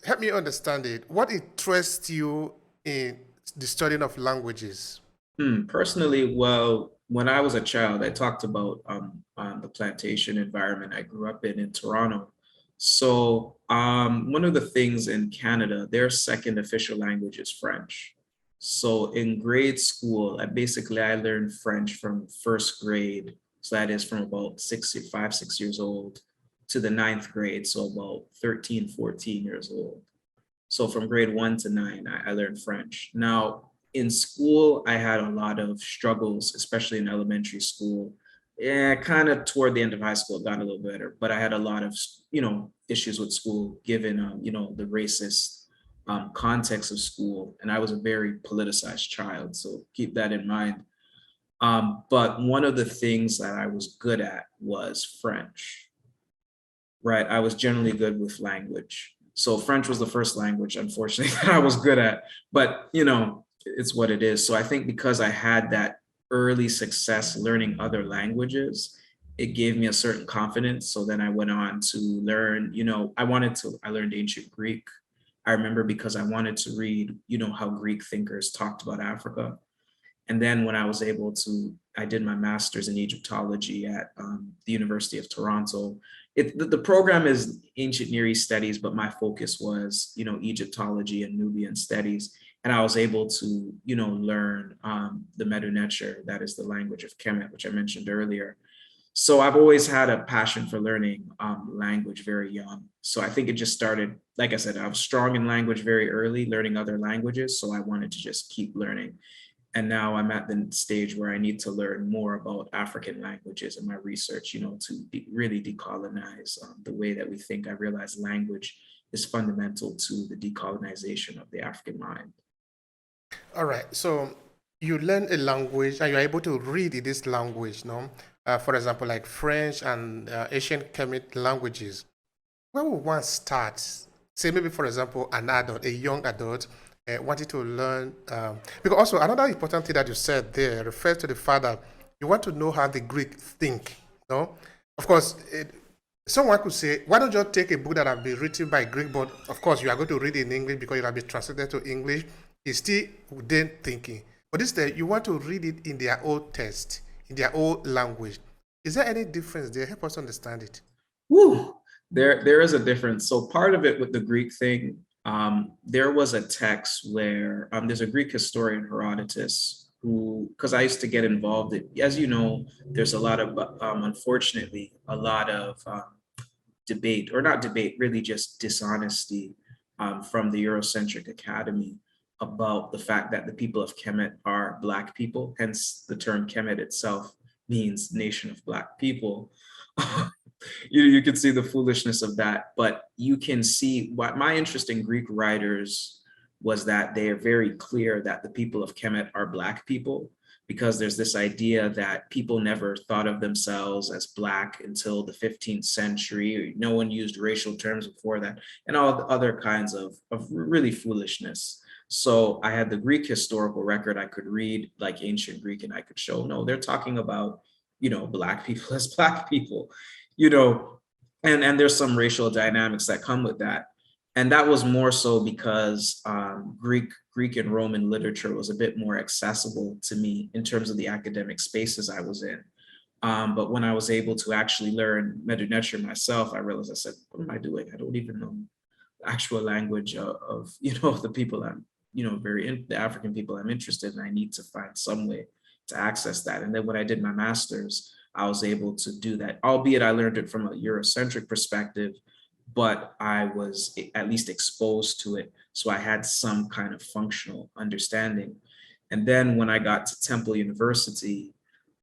help me understand it. What interests you in the studying of languages? Personally, well, when I was a child, I talked about the plantation environment I grew up in Toronto. So one of the things in Canada, their second official language is French. So in grade school, I learned French from first grade. So that is from about 6 years old to the ninth grade. So about 13, 14 years old. So from grade 1 to 9, I learned French. Now, in school, I had a lot of struggles, especially in elementary school. Yeah, kind of toward the end of high school, it got a little better, but I had a lot of, issues with school given, the racist context of school. And I was a very politicized child. So keep that in mind. But one of the things that I was good at was French, right? I was generally good with language. So French was the first language, unfortunately, that I was good at. But, it's what it is. So I think because I had that early success learning other languages, it gave me a certain confidence. So then I went on to learn, I learned ancient Greek. I remember because I wanted to read, how Greek thinkers talked about Africa. And then when I did my master's in Egyptology at the University of Toronto. The program is ancient Near East studies, but my focus was, Egyptology and Nubian studies. And I was able to, learn the Medu Neter, that is the language of Kemet, which I mentioned earlier. So I've always had a passion for learning language very young. So I think it just started, like I said, I was strong in language very early, learning other languages. So I wanted to just keep learning. And now I'm at the stage where I need to learn more about African languages in my research, really decolonize the way that we think. I realize language is fundamental to the decolonization of the African mind. All right. So you learn a language and you're able to read in this language, no? For example, like French and Asian Kemet languages. Where would one start? Say maybe, for example, an adult, a young adult, wanting to learn. Because also another important thing that you said there refers to the fact that you want to know how the Greek think. No, of course, someone could say, why don't you take a book that has been written by Greek, but of course you are going to read in English because it will be translated to English. It's still within thinking. But instead, you want to read it in their old text, in their old language. Is there any difference there? Help us understand it. Woo! There is a difference. So part of it with the Greek thing, there was a text where there's a Greek historian, Herodotus, who, because I used to get involved in, as you know, there's a lot of, unfortunately, a lot of debate, or not debate, really just dishonesty from the Eurocentric Academy about the fact that the people of Kemet are Black people. Hence, the term Kemet itself means nation of Black people. You can see the foolishness of that, but you can see what my interest in Greek writers was, that they are very clear that the people of Kemet are Black people, because there's this idea that people never thought of themselves as Black until the 15th century. No one used racial terms before that, and all the other kinds of really foolishness. So I had the Greek historical record. I could read like ancient Greek and I could show, no, they're talking about, Black people as Black people, you know, and there's some racial dynamics that come with that. And that was more so because Greek and Roman literature was a bit more accessible to me in terms of the academic spaces I was in. But when I was able to actually learn Medu Neter myself, I realized, I said, what am I doing? I don't even know the actual language of the people I'm, the African people I'm interested in. I need to find some way to access that. And then when I did my master's, I was able to do that, albeit I learned it from a Eurocentric perspective, but I was at least exposed to it. So I had some kind of functional understanding. And then when I got to Temple University,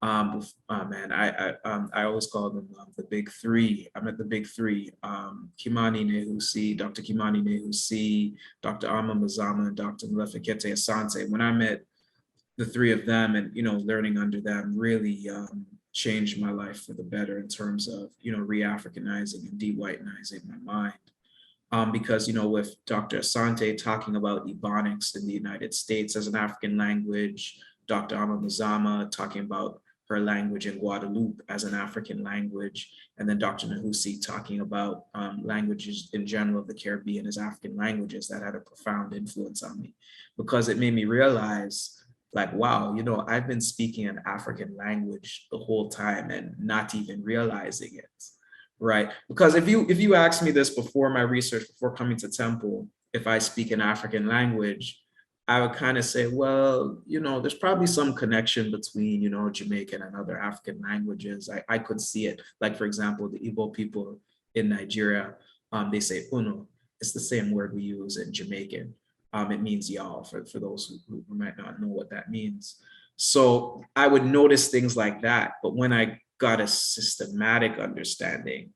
man, I always call them the big three. I'm at the big three: Kimani Nehusi, Dr. Kimani Nehusi, Dr. Amma Mazama, and Dr. Mlefekete Asante. When I met the three of them, and learning under them, really changed my life for the better in terms of re-Africanizing and de-whitenizing my mind. Because with Dr. Asante talking about Ebonics in the United States as an African language, Dr. Amma Mazama talking about her language in Guadeloupe as an African language, and then Dr. Nahusi talking about languages in general of the Caribbean as African languages, that had a profound influence on me, because it made me realize, like, wow, you know, I've been speaking an African language the whole time and not even realizing it, right? Because if you asked me this before my research, before coming to Temple, if I speak an African language, I would kind of say, well, you know, there's probably some connection between, you know, Jamaican and other African languages. I could see it. Like, for example, the Igbo people in Nigeria, they say uno. It's the same word we use in Jamaican. It means y'all, for those who might not know what that means. So I would notice things like that. But when I got a systematic understanding,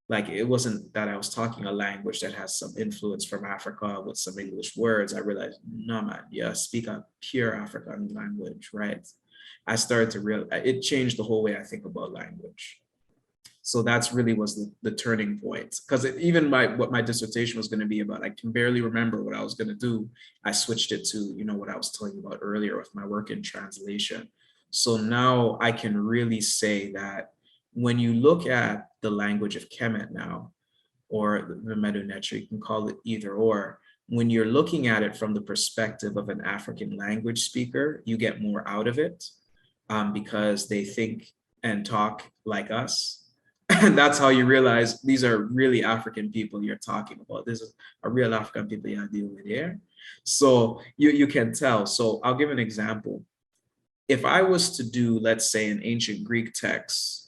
like, it wasn't that I was talking a language that has some influence from Africa with some English words. I realized, no, man, yeah, speak a pure African language, right? I started to realize it changed the whole way I think about language. So that's really was the turning point. Because even what my dissertation was going to be about, I can barely remember what I was going to do. I switched it to, you know, what I was telling you about earlier with my work in translation. So now I can really say that when you look at the language of Kemet now, or the Medu Neter, you can call it either or. When you're looking at it from the perspective of an African language speaker, you get more out of it, because they think and talk like us. And that's how you realize these are really African people you're talking about. This is a real African people you deal with here. So you can tell. So I'll give an example. If I was to do, let's say, an ancient Greek text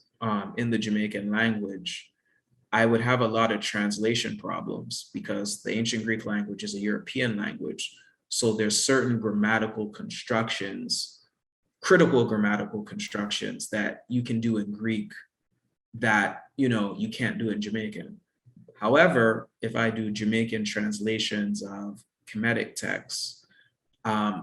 in the Jamaican language, I would have a lot of translation problems, because the ancient Greek language is a European language. So there's certain grammatical constructions, critical grammatical constructions, that you can do in Greek that, you know, you can't do in Jamaican. However, if I do Jamaican translations of Kemetic texts,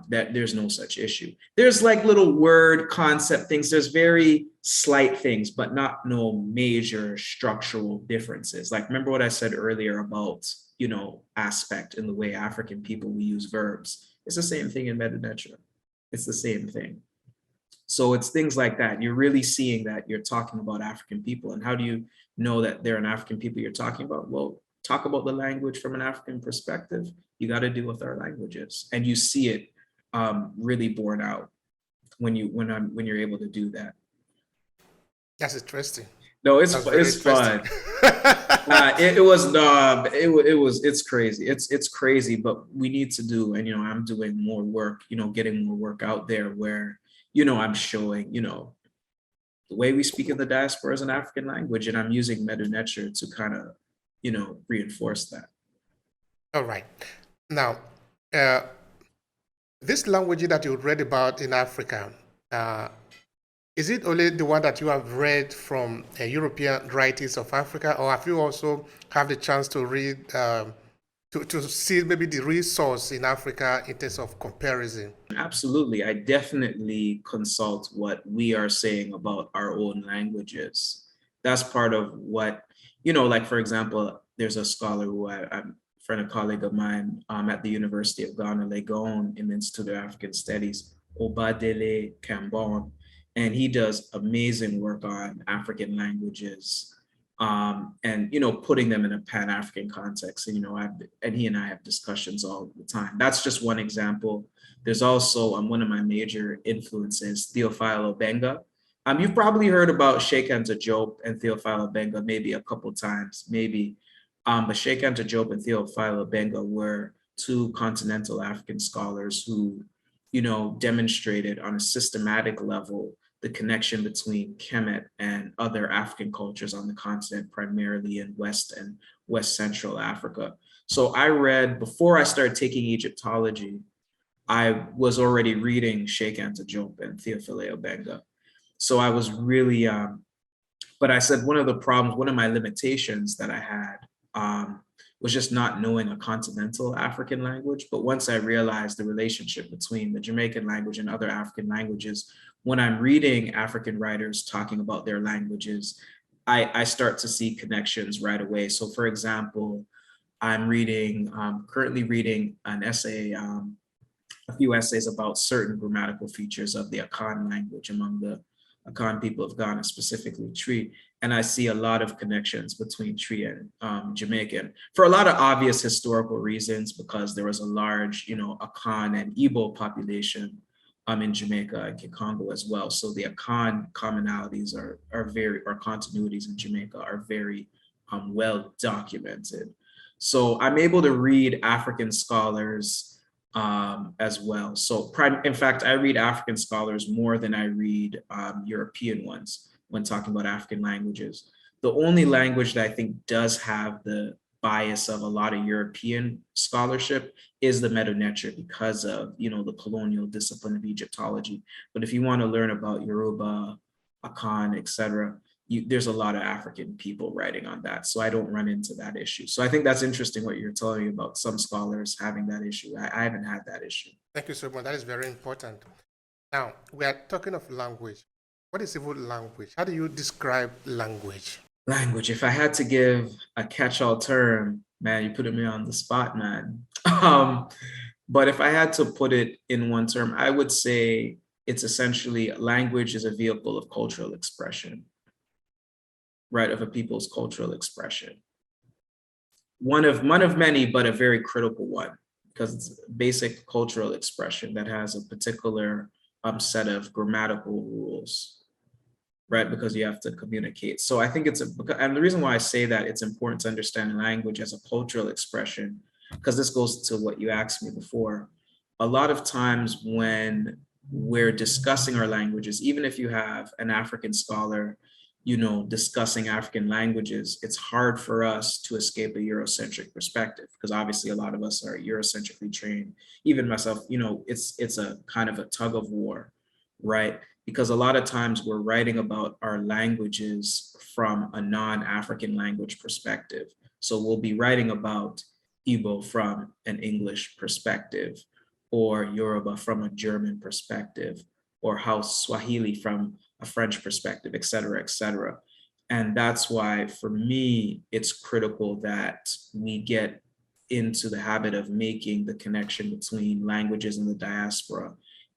that there's no such issue. There's like little word concept things. There's very slight things, but not no major structural differences. Like, remember what I said earlier about, you know, aspect in the way African people, we use verbs. It's the same thing in Medu Neter. It's the same thing. So it's things like that. You're really seeing that you're talking about African people. And how do you know that they're an African people you're talking about? Well, talk about the language from an African perspective. You got to deal with our languages, and you see it really borne out when you're able to do that. That's interesting. No, That's very it's interesting. fun. It was no, it was it's crazy. It's crazy, but we need to do, and you know, I'm doing more work, you know, getting more work out there where, you know, I'm showing, you know, the way we speak in the diaspora is an African language, and I'm using Medu Neter to kind of, you know, reinforce that. All right. Now, uh, this language that you read about in Africa, uh, is it only the one that you have read from European writers of Africa, or have you also have the chance to read, to see maybe the resource in Africa in terms of comparison? Absolutely. I definitely consult what we are saying about our own languages. That's part of what, you know, like, for example, there's a scholar who I'm a friend, a colleague of mine at the University of Ghana, Legon, in the Institute of African Studies, Obadele Kambon, and he does amazing work on African languages, and, you know, putting them in a Pan-African context. And, you know, and he and I have discussions all the time. That's just one example. There's also one of my major influences, Theophile Obenga. You've probably heard about Sheikh Anta Diop and Theophile Obenga maybe a couple times, maybe. But Sheikh Anta Diop and Theophile Obenga were two continental African scholars who, you know, demonstrated on a systematic level the connection between Kemet and other African cultures on the continent, primarily in West and West Central Africa. So I read, before I started taking Egyptology, I was already reading Sheikh Anta Diop and Theophile Obenga. So I was really, but I said one of the problems, one of my limitations that I had was just not knowing a continental African language. But once I realized the relationship between the Jamaican language and other African languages, when I'm reading African writers talking about their languages, I start to see connections right away. So for example, I'm currently reading an essay, a few essays about certain grammatical features of the Akan language among the Akan people of Ghana, specifically Tree. And I see a lot of connections between Tree and Jamaican for a lot of obvious historical reasons, because there was a large, Akan and Igbo population in Jamaica and Congo as well. So the Akan commonalities or continuities in Jamaica are very well documented. So I'm able to read African scholars as well. So in fact, I read African scholars more than I read European ones when talking about African languages. The only language that I think does have the bias of a lot of European scholarship is the Meta-Netre, because of, the colonial discipline of Egyptology. But if you want to learn about Yoruba, Akan, etc., there's a lot of African people writing on that. So I don't run into that issue. So I think that's interesting what you're telling me about some scholars having that issue. I haven't had that issue. Thank you so much. That is very important. Now, we are talking of language. What is even language? How do you describe language? Language. If I had to give a catch-all term, man, you're putting me on the spot, man. But if I had to put it in one term, I would say it's essentially language is a vehicle of cultural expression, right? Of a people's cultural expression. One of many, but a very critical one, because it's basic cultural expression that has a particular set of grammatical rules, right? Because you have to communicate. So I think and the reason why I say that it's important to understand language as a cultural expression, because this goes to what you asked me before. A lot of times when we're discussing our languages, even if you have an African scholar, discussing African languages, it's hard for us to escape a Eurocentric perspective, because obviously a lot of us are Eurocentrically trained. Even myself, it's a kind of a tug of war, right? Because a lot of times we're writing about our languages from a non-African language perspective. So we'll be writing about Igbo from an English perspective, or Yoruba from a German perspective, or House Swahili from a French perspective, et cetera, et cetera. And that's why, for me, it's critical that we get into the habit of making the connection between languages in the diaspora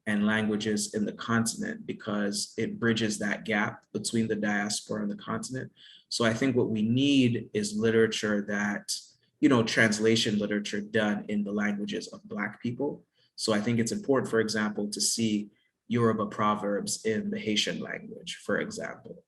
and languages in the continent, because it bridges that gap between the diaspora and the continent. So I think what we need is literature that, translation literature done in the languages of Black people. So I think it's important, for example, to see Yoruba proverbs in the Haitian language, for example,